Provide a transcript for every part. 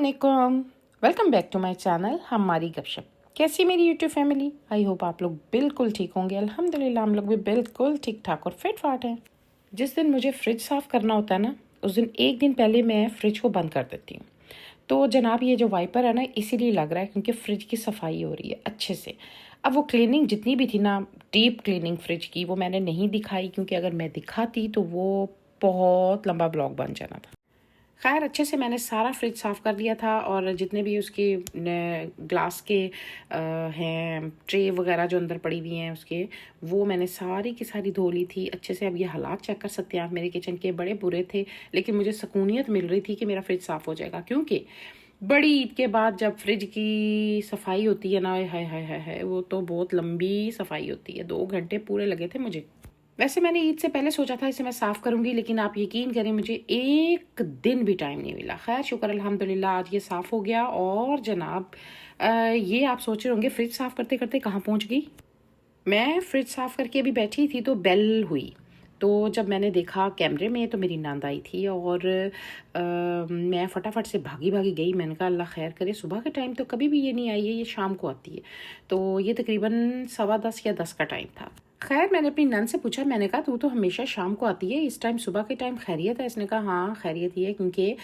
अस्सलामुअलैकुम, welcome back to my channel Hamari Gupshup. कैसी मेरी यूट्यूब फैमिली? आई होप आप लोग बिल्कुल ठीक होंगे। अल्हम्दुलिल्लाह हम लोग भी बिल्कुल ठीक ठाक और फिट फाट हैं। जिस दिन मुझे फ्रिज साफ़ करना होता है ना, उस दिन एक दिन पहले मैं फ्रिज को बंद कर देती हूँ। तो जनाब ये जो वाइपर है ना, इसीलिए लग रहा है क्योंकि फ्रिज की सफाई हो रही है अच्छे से। अब वो क्लीनिंग जितनी भी थी ना, डीप क्लीनिंग फ्रिज की, वो मैंने नहीं दिखाई क्योंकि अगर मैं दिखाती तो वो बहुत लंबा ब्लॉग बन जाना था। खैर अच्छे से मैंने सारा फ्रिज साफ़ कर लिया था और जितने भी उसके ग्लास के हैं ट्रे वगैरह जो अंदर पड़ी हुई हैं उसके, वो मैंने सारी की सारी धो ली थी अच्छे से। अब ये हालात चेक कर सकते हैं आप, मेरे किचन के बड़े बुरे थे लेकिन मुझे सुकूनियत मिल रही थी कि मेरा फ्रिज साफ़ हो जाएगा। क्योंकि बड़ी ईद के बाद जब फ्रिज की सफाई होती है ना, हाय हाय हाय हाय, वो तो बहुत लंबी सफाई होती है। 2 घंटे पूरे लगे थे मुझे। वैसे मैंने ईद से पहले सोचा था इसे मैं साफ़ करूंगी, लेकिन आप यकीन करें मुझे एक दिन भी टाइम नहीं मिला। खैर शुक्र अल्हम्दुलिल्लाह आज ये साफ़ हो गया। और जनाब ये आप सोच रहे होंगे फ्रिज साफ़ करते करते कहाँ पहुंच गई। मैं फ्रिज साफ़ करके अभी बैठी थी तो बेल हुई। तो जब मैंने देखा कैमरे में तो मेरी नंद आई थी और मैं फटाफट से भागी भागी गई। मैंने कहा अल्लाह खैर करे, सुबह के टाइम तो कभी भी ये नहीं आई है, ये शाम को आती है। तो ये तकरीबन 10:15 या 10 का टाइम था। खैर मैंने अपनी नंद से पूछा, मैंने कहा तू तो हमेशा शाम को आती है, इस टाइम सुबह के टाइम खैरियत है? इसने कहा हाँ खैरियत ही है क्योंकि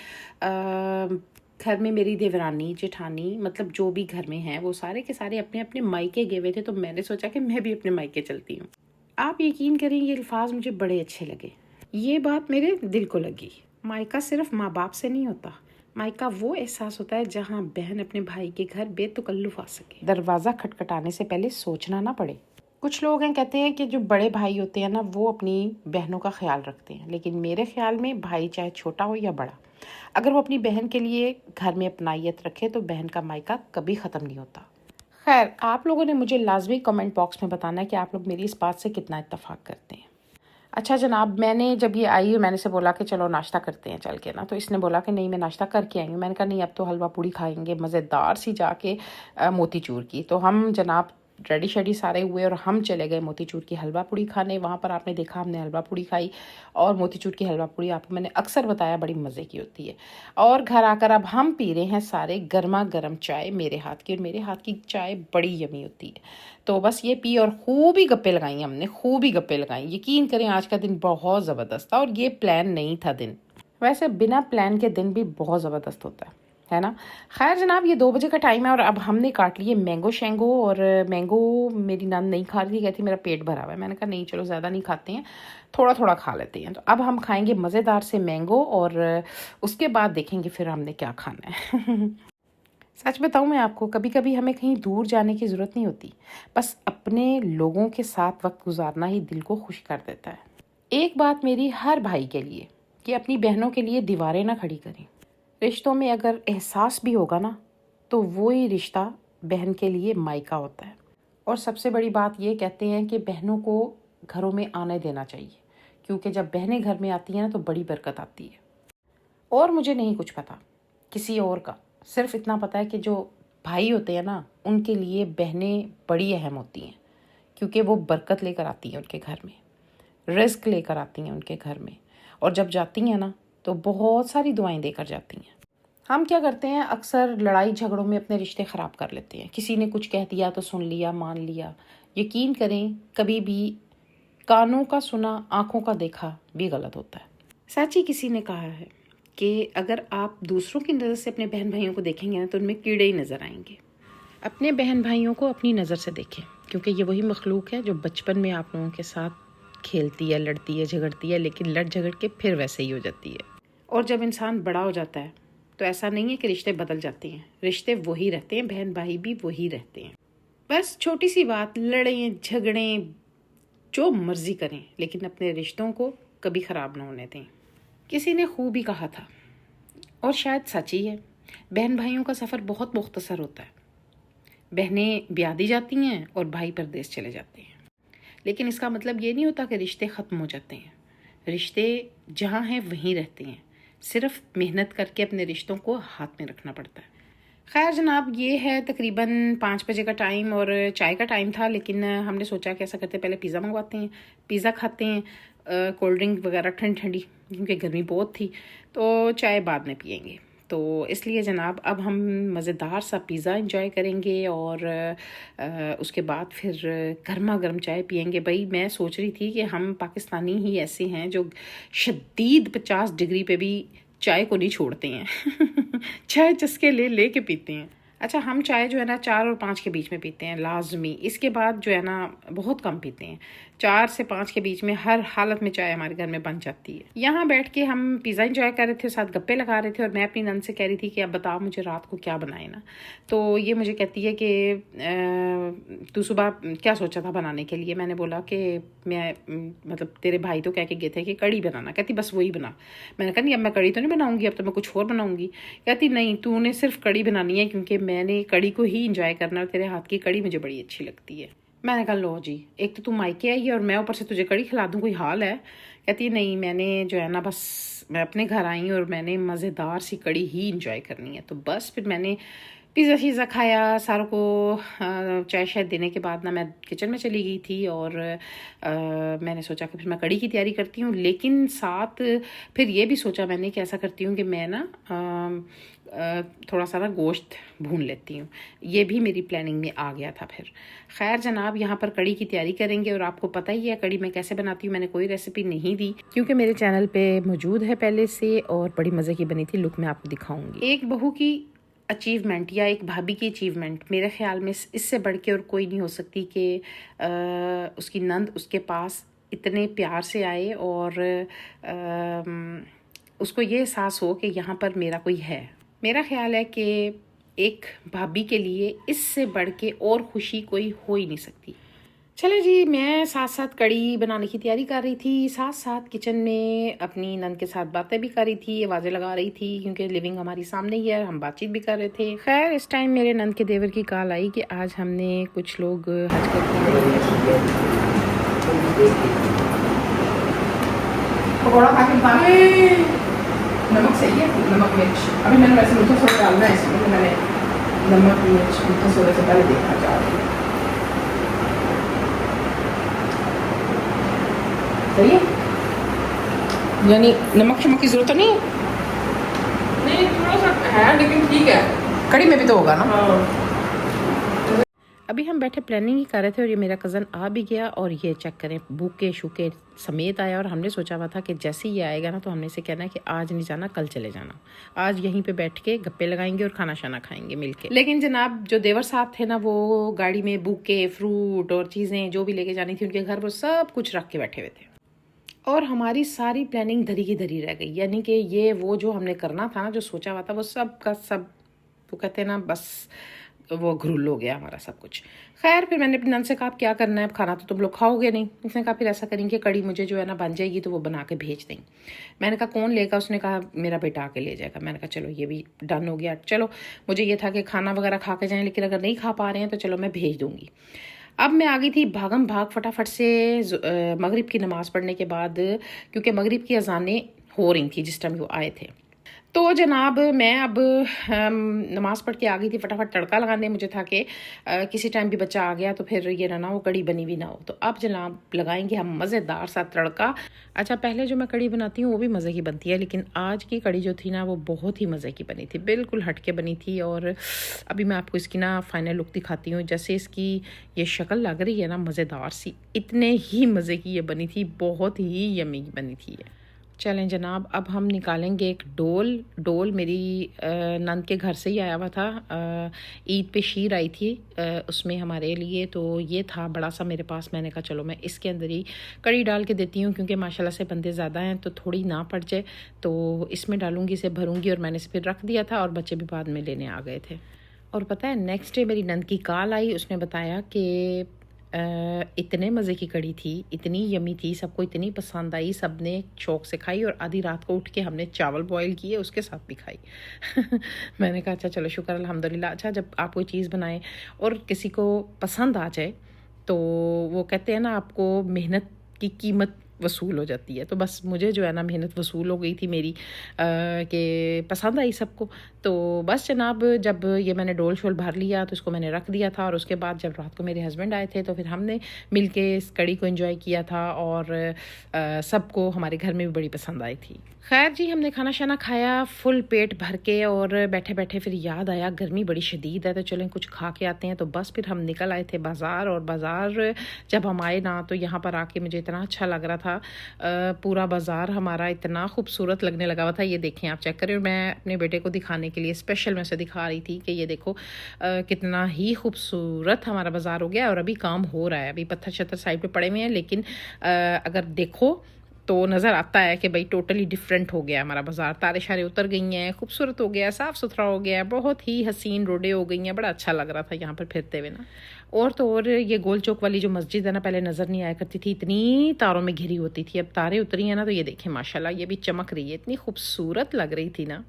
घर में मेरी देवरानी जेठानी मतलब जो भी घर में हैं वो सारे के सारे अपने अपने मायके गए हुए थे। तो मैंने सोचा कि मैं भी अपने मायके चलती हूँ। आप यकीन करें ये अल्फाज मुझे बड़े अच्छे लगे, ये बात मेरे दिल को लगी। मायका सिर्फ माँ बाप से नहीं होता, मायका वो एहसास होता है जहाँ बहन अपने भाई के घर बेतकल्लुफ़ आ सके, दरवाज़ा खटखटाने से पहले सोचना ना पड़े। कुछ लोग हैं कहते हैं कि जो बड़े भाई होते हैं ना वो अपनी बहनों का ख्याल रखते हैं, लेकिन मेरे ख्याल में भाई चाहे छोटा हो या बड़ा, अगर वो अपनी बहन के लिए घर में अपनायत रखे तो बहन का मायका कभी ख़त्म नहीं होता। खैर आप लोगों ने मुझे लाजमी कमेंट बॉक्स में बताना है कि आप लोग मेरी इस बात से कितना इत्तेफाक करते हैं। अच्छा जनाब, मैंने जब ये आई मैंने से बोला कि चलो नाश्ता करते हैं चल के ना, तो इसने बोला कि नहीं मैं नाश्ता करके आई हूँ। मैंने कहा नहीं अब तो हलवा पूड़ी खाएंगे मज़ेदार सी जाके मोतीचूर की। तो हम जनाब रेडी शेडी सारे हुए और हम चले गए मोतीचूर की हलवा पूड़ी खाने। वहाँ पर आपने देखा हमने हलवा पूड़ी खाई और मोतीचूर की हलवा पूड़ी आपको मैंने अक्सर बताया बड़ी मज़े की होती है। और घर आकर अब हम पी रहे हैं सारे गर्मा गर्म चाय मेरे हाथ की, और मेरे हाथ की चाय बड़ी यमी होती है। तो बस ये पी और खूब ही गप्पे लगाई हमने, खूब ही गप्पे लगाई। यकीन करें आज का दिन बहुत ज़बरदस्त था और ये प्लान नहीं था दिन। वैसे बिना प्लान के दिन भी बहुत ज़बरदस्त होता है ना। खैर जनाब ये 2 बजे का टाइम है और अब हमने काट लिए मैंगो शेंगो। और मैंगो मेरी नंद नहीं खा रही थी, कहती मेरा पेट भरा हुआ है। मैंने कहा नहीं चलो ज़्यादा नहीं खाते हैं, थोड़ा थोड़ा खा लेते हैं। तो अब हम खाएंगे मज़ेदार से मैंगो और उसके बाद देखेंगे फिर हमने क्या खाना है। सच बताऊं मैं आपको, कभी कभी हमें कहीं दूर जाने की ज़रूरत नहीं होती, बस अपने लोगों के साथ वक्त गुजारना ही दिल को खुश कर देता है। एक बात मेरी हर भाई के लिए कि अपनी बहनों के लिए दीवारें ना खड़ी करें। रिश्तों में अगर एहसास भी होगा ना तो वो ही रिश्ता बहन के लिए मायका होता है। और सबसे बड़ी बात ये कहते हैं कि बहनों को घरों में आने देना चाहिए, क्योंकि जब बहनें घर में आती हैं ना तो बड़ी बरकत आती है। और मुझे नहीं कुछ पता किसी और का, सिर्फ इतना पता है कि जो भाई होते हैं ना उनके लिए बहनें बड़ी अहम होती हैं, क्योंकि वो बरकत लेकर आती हैं उनके घर में, रिस्क लेकर आती हैं उनके घर में। और जब जाती हैं ना तो बहुत सारी दुआएं देकर जाती हैं। हम क्या करते हैं अक्सर लड़ाई झगड़ों में अपने रिश्ते ख़राब कर लेते हैं। किसी ने कुछ कह दिया तो सुन लिया, मान लिया। यकीन करें कभी भी कानों का सुना आँखों का देखा भी गलत होता है। सच ही किसी ने कहा है कि अगर आप दूसरों की नज़र से अपने बहन भाइयों को देखेंगे ना तो उनमें कीड़े ही नज़र आएंगे। अपने बहन भाइयों को अपनी नज़र से देखें, क्योंकि ये वही मखलूक है जो बचपन में आप लोगों के साथ खेलती है, लड़ती है, झगड़ती है, लेकिन लड़ झगड़ के फिर वैसे ही हो जाती है। और जब इंसान बड़ा हो जाता है तो ऐसा नहीं है कि रिश्ते बदल जाते हैं, रिश्ते वही रहते हैं, बहन भाई भी वही रहते हैं। बस छोटी सी बात, लड़ें झगड़ें जो मर्जी करें, लेकिन अपने रिश्तों को कभी ख़राब ना होने दें। किसी ने खूब ही कहा था और शायद सच ही है, बहन भाइयों का सफ़र बहुत मुख्तसर होता है। बहनें ब्याह दी जाती हैं और भाई परदेश चले जाते हैं, लेकिन इसका मतलब ये नहीं होता कि रिश्ते ख़त्म हो जाते हैं। रिश्ते जहाँ हैं वहीं रहते हैं, सिर्फ मेहनत करके अपने रिश्तों को हाथ में रखना पड़ता है। खैर जनाब ये है तकरीबन 5 बजे का टाइम और चाय का टाइम था, लेकिन हमने सोचा कि ऐसा करते पहले पिज़्ज़ा मंगवाते हैं, पिज़्ज़ा खाते हैं, कोल्ड ड्रिंक वगैरह ठंडी ठंडी क्योंकि गर्मी बहुत थी, तो चाय बाद में पियेंगे। तो इसलिए जनाब अब हम मज़ेदार सा पिज़्ज़ा इंजॉय करेंगे और उसके बाद फिर गर्मा गर्म चाय पियेंगे। भाई मैं सोच रही थी कि हम पाकिस्तानी ही ऐसे हैं जो शदीद 50 डिग्री पे भी चाय को नहीं छोड़ते हैं चाय चस्के ले ले के पीते हैं। अच्छा, हम चाय जो है ना 4 और 5 के बीच में पीते हैं लाजमी। इसके बाद जो है ना बहुत कम पीते हैं। 4 से 5 के बीच में हर हालत में चाय हमारे घर में बन जाती है। यहाँ बैठ के हम पिज़्ज़ा इंजॉय कर रहे थे, साथ गप्पे लगा रहे थे और मैं अपनी नंद से कह रही थी कि अब बताओ मुझे रात को क्या बनाए ना। तो ये मुझे कहती है कि तू सुबह क्या सोचा था बनाने के लिए। मैंने बोला कि मैं मतलब तेरे भाई तो कह के गए थे कि कड़ी बनाना। कहती बस वही बना। मैंने कहा नहीं, अब मैं कड़ी तो नहीं बनाऊंगी, अब तो मैं कुछ और बनाऊंगी। कहती नहीं, तूने सिर्फ कड़ी बनानी है क्योंकि मैंने कड़ी को ही इंजॉय करना है और तेरे हाथ की कड़ी मुझे बड़ी अच्छी लगती है। मैंने कहा लो जी, एक तो तू मायके आई है और मैं ऊपर से तुझे कड़ी खिला दूँ, कोई हाल है। कहती है नहीं, मैंने जो है ना बस मैं अपने घर आई और मैंने मज़ेदार सी कड़ी ही इंजॉय करनी है। तो बस फिर मैंने पिज़्ज़ा शीज़ा खाया, सारों को चाय शाय देने के बाद ना मैं किचन में चली गई थी और मैंने सोचा कि फिर मैं कड़ी की तैयारी करती हूँ। लेकिन साथ फिर ये भी सोचा मैंने कि ऐसा करती हूँ कि मैं ना थोड़ा सा ना गोश्त भून लेती हूँ। ये भी मेरी प्लानिंग में आ गया था फिर। खैर जनाब, यहाँ पर कड़ी की तैयारी करेंगे और आपको पता ही है कड़ी मैं कैसे बनाती हूँ। मैंने कोई रेसिपी नहीं दी क्योंकि मेरे चैनल पे मौजूद है पहले से और बड़ी मज़े की बनी थी। लुक मैं आपको दिखाऊंगी। एक बहू की अचीवमेंट या एक भाभी की अचीवमेंट मेरे ख्याल में इससे बढ़ के और कोई नहीं हो सकती कि उसकी नंद उसके पास इतने प्यार से आए और उसको ये एहसास हो कि यहाँ पर मेरा कोई है। मेरा ख्याल है कि एक भाभी के लिए इससे बढ़ के और खुशी कोई हो ही नहीं सकती। चले जी, मैं साथ साथ कड़ी बनाने की तैयारी कर रही थी, साथ साथ किचन में अपनी नंद के साथ बातें भी कर रही थी, आवाज़ें लगा रही थी क्योंकि लिविंग हमारी सामने ही है, हम बातचीत भी कर रहे थे। खैर इस टाइम मेरे नंद के देवर की कॉल आई कि आज हमने कुछ लोग हज करके नमक सही है, नमक मिर्च अभी मैंने वैसे मीठा सोडा डालना है इसमें, तो मैंने नमक मिर्च मीठा सोडे से पहले देखना चाह रही हूँ। सही है, यानी नमक शमक की जरूरत तो नहीं थोड़ा सा है लेकिन ठीक है, कड़ी में भी तो होगा ना। हाँ। अभी हम बैठे प्लानिंग ही कर रहे थे और ये मेरा कज़न आ भी गया और ये चेक करें भूखे शूके समेत आया। और हमने सोचा हुआ था कि जैसे ही ये आएगा ना तो हमने इसे कहना है कि आज नहीं जाना, कल चले जाना। आज यहीं पे बैठ के गप्पे लगाएंगे और खाना शाना खाएंगे मिलके। लेकिन जनाब जो देवर साहब थे ना, वो गाड़ी में बुके फ्रूट और चीज़ें जो भी लेके जानी थी उनके घर, वो सब कुछ रख के बैठे हुए थे और हमारी सारी प्लानिंग धरी की धरी रह गई। यानी कि ये वो जो हमने करना था ना, जो सोचा हुआ था, वो सब का सब वो कहते हैं ना बस वो घुल हो गया हमारा सब कुछ। खैर फिर मैंने अपनी नंद से कहा क्या करना है, अब खाना तो तुम लोग खाओगे नहीं। उसने कहा फिर ऐसा करेंगे कड़ी मुझे जो है ना बन जाएगी तो वो बना के भेज देंगे। मैंने कहा कौन लेगा? उसने कहा मेरा बेटा आके ले जाएगा। मैंने कहा चलो ये भी डन हो गया। चलो मुझे ये था कि खाना वगैरह खा के जाएँ, लेकिन अगर नहीं खा पा रहे हैं तो चलो मैं भेज दूँगी। अब मैं आ गई थी भागम भाग फटाफट से मगरिब की नमाज़ पढ़ने के बाद, क्योंकि मगरिब की अजानें हो रही थी जिस टाइम वो आए थे। तो जनाब मैं अब नमाज़ पढ़ के आ गई थी फटाफट तड़का लगाने। मुझे था कि किसी टाइम भी बच्चा आ गया तो फिर ये ना वो कड़ी बनी भी ना हो। तो अब जनाब लगाएंगे हम मज़ेदार सा तड़का। अच्छा, पहले जो मैं कड़ी बनाती हूँ वो भी मज़े की बनती है, लेकिन आज की कड़ी जो थी ना वो बहुत ही मज़े की बनी थी, बिल्कुल हट के बनी थी। और अभी मैं आपको इसकी ना फाइनल लुक दिखाती हूँ। जैसे इसकी ये शक्ल लग रही है ना मज़ेदार सी, इतने ही मज़े की ये बनी थी, बहुत ही यमी बनी थी ये। चलें जनाब, अब हम निकालेंगे एक डोल मेरी नंद के घर से ही आया हुआ था। ईद पे शीर आई थी उसमें हमारे लिए, तो ये था बड़ा सा मेरे पास। मैंने कहा चलो मैं इसके अंदर ही कड़ी डाल के देती हूँ, क्योंकि माशाल्लाह से बंदे ज़्यादा हैं तो थोड़ी ना पड़ जाए, तो इसमें डालूँगी, इसे भरूँगी। और मैंने इसे फिर रख दिया था और बच्चे भी बाद में लेने आ गए थे। और पता है नेक्स्ट डे मेरी नंद की कॉल आई, उसने बताया कि इतने मज़े की कड़ी थी, इतनी यमी थी, सबको इतनी पसंद आई, सब ने शौक़ से खाई और आधी रात को उठ के हमने चावल बॉईल किए उसके साथ भी खाई। मैंने कहा अच्छा चलो शुक्र अल्हम्दुलिल्लाह। अच्छा, जब आप कोई चीज़ बनाएं और किसी को पसंद आ जाए तो वो कहते हैं ना आपको मेहनत की कीमत वसूल हो जाती है। तो बस मुझे जो है ना मेहनत वसूल हो गई थी मेरी कि पसंद आई सबको। तो बस जनाब, जब ये मैंने डोल शोल भर लिया तो इसको मैंने रख दिया था, और उसके बाद जब रात को मेरे हस्बैंड आए थे तो फिर हमने मिल के इस कड़ी को एंजॉय किया था, और सबको हमारे घर में भी बड़ी पसंद आई थी। खैर जी, हमने खाना शाना खाया फुल पेट भर के, और बैठे बैठे फिर याद आया गर्मी बड़ी शदीद है तो चलें कुछ खा के आते हैं। तो बस फिर हम निकल आए थे बाज़ार, और बाज़ार जब हम आए ना तो यहाँ पर आके मुझे इतना अच्छा लग रहा था। पूरा बाज़ार हमारा इतना खूबसूरत लगने लगा हुआ था। ये देखें, आप चेक करें। और मैं अपने बेटे को दिखाने के लिए स्पेशल मैं उसे दिखा रही थी कि ये देखो कितना ही खूबसूरत हमारा बाज़ार हो गया। और अभी काम हो रहा है, अभी पत्थर शत्थर साइड पे पड़े हुए हैं, लेकिन अगर देखो तो नज़र आता है कि भाई टोटली डिफरेंट हो गया हमारा बाज़ार। तारे शारे उतर गई हैं, खूबसूरत हो गया, साफ़ सुथरा हो गया, बहुत ही हसीन रोडें हो गई हैं। बड़ा अच्छा लग रहा था यहाँ पर फिरते हुए ना। और तो और ये गोल चौक वाली जो मस्जिद है ना, पहले नज़र नहीं आया करती थी, इतनी तारों में घिरी होती थी। अब तारे उतरी हैं ना तो ये देखें माशाल्लाह, ये भी चमक रही है, इतनी खूबसूरत लग रही थी ना।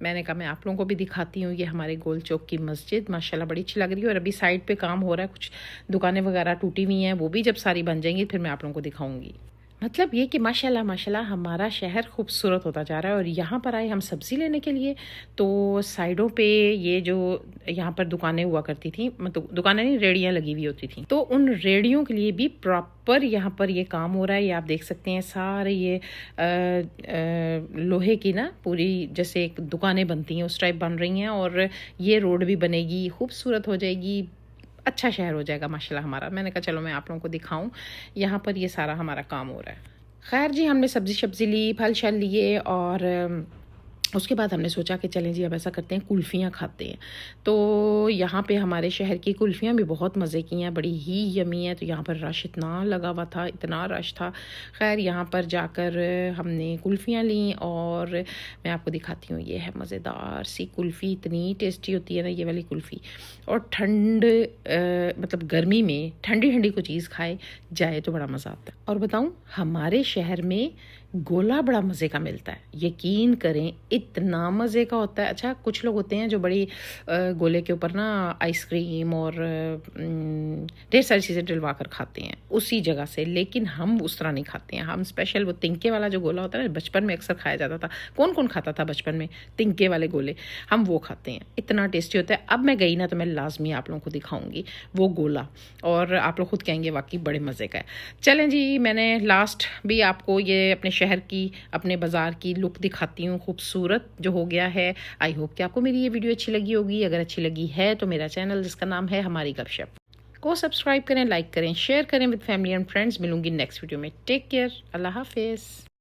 मैंने कहा मैं आप लोगों को भी दिखाती हूँ ये हमारे गोल चौक की मस्जिद, माशाल्लाह बड़ी अच्छी लग रही है। और अभी साइड पे काम हो रहा है, कुछ दुकानें वगैरह टूटी हुई हैं, वो भी जब सारी बन जाएंगी फिर मैं आप लोगों को दिखाऊंगी। मतलब ये कि माशाल्लाह माशाल्लाह हमारा शहर खूबसूरत होता जा रहा है। और यहाँ पर आए हम सब्ज़ी लेने के लिए, तो साइडों पे ये जो यहाँ पर दुकानें हुआ करती थी, मतलब दुकानें नहीं, रेड़ियाँ लगी हुई होती थी, तो उन रेड़ियों के लिए भी प्रॉपर यहाँ पर ये काम हो रहा है। ये आप देख सकते हैं सारे ये लोहे की ना पूरी जैसे एक दुकानें बनती हैं उस टाइप बन रही हैं, और ये रोड भी बनेगी, खूबसूरत हो जाएगी, अच्छा शहर हो जाएगा माशाल्लाह हमारा। मैंने कहा चलो मैं आप लोगों को दिखाऊं, यहाँ पर ये सारा हमारा काम हो रहा है। खैर जी, हमने सब्ज़ी ली, फल शल लिए, और उसके बाद हमने सोचा कि चलें जी अब ऐसा करते हैं कुल्फ़ियाँ खाते हैं। तो यहाँ पे हमारे शहर की कुल्फ़ियाँ भी बहुत मज़े की हैं, बड़ी ही यमी हैं। तो यहाँ पर रश इतना लगा हुआ था, इतना रश था। खैर यहाँ पर जाकर हमने कुल्फ़ियाँ लीं, और मैं आपको दिखाती हूँ, ये है मज़ेदार सी कुल्फ़ी, इतनी टेस्टी होती है ना ये वाली कुल्फ़ी। और ठंड मतलब गर्मी में ठंडी ठंडी कोई चीज़ खाए जाए तो बड़ा मज़ा आता है। और बताऊँ, हमारे शहर में गोला बड़ा मज़े का मिलता है, यकीन करें इतना मज़े का होता है। अच्छा, कुछ लोग होते हैं जो बड़ी गोले के ऊपर ना आइसक्रीम और ढेर सारी चीज़ें डलवा कर खाते हैं उसी जगह से, लेकिन हम उस तरह नहीं खाते हैं। हम स्पेशल वो तिनके वाला जो गोला होता है ना, बचपन में अक्सर खाया जाता था। कौन कौन खाता था बचपन में तिनके वाले गोले? हम वो खाते हैं, इतना टेस्टी होता है। अब मैं गई ना तो मैं लाजमी आप लोगों को दिखाऊंगी वो गोला, और आप लोग खुद कहेंगे वाकई बड़े मज़े का है। चलें जी, मैंने लास्ट भी आपको ये अपने शहर की, अपने बाज़ार की लुक दिखाती हूँ, खूबसूरत जो हो गया है। आई होप कि आपको मेरी ये वीडियो अच्छी लगी होगी। अगर अच्छी लगी है तो मेरा चैनल जिसका नाम है हमारी गपशप को सब्सक्राइब करें, लाइक करें, शेयर करें विद फैमिली एंड फ्रेंड्स। मिलूंगी नेक्स्ट वीडियो में। टेक केयर, अल्लाह हाफिज़।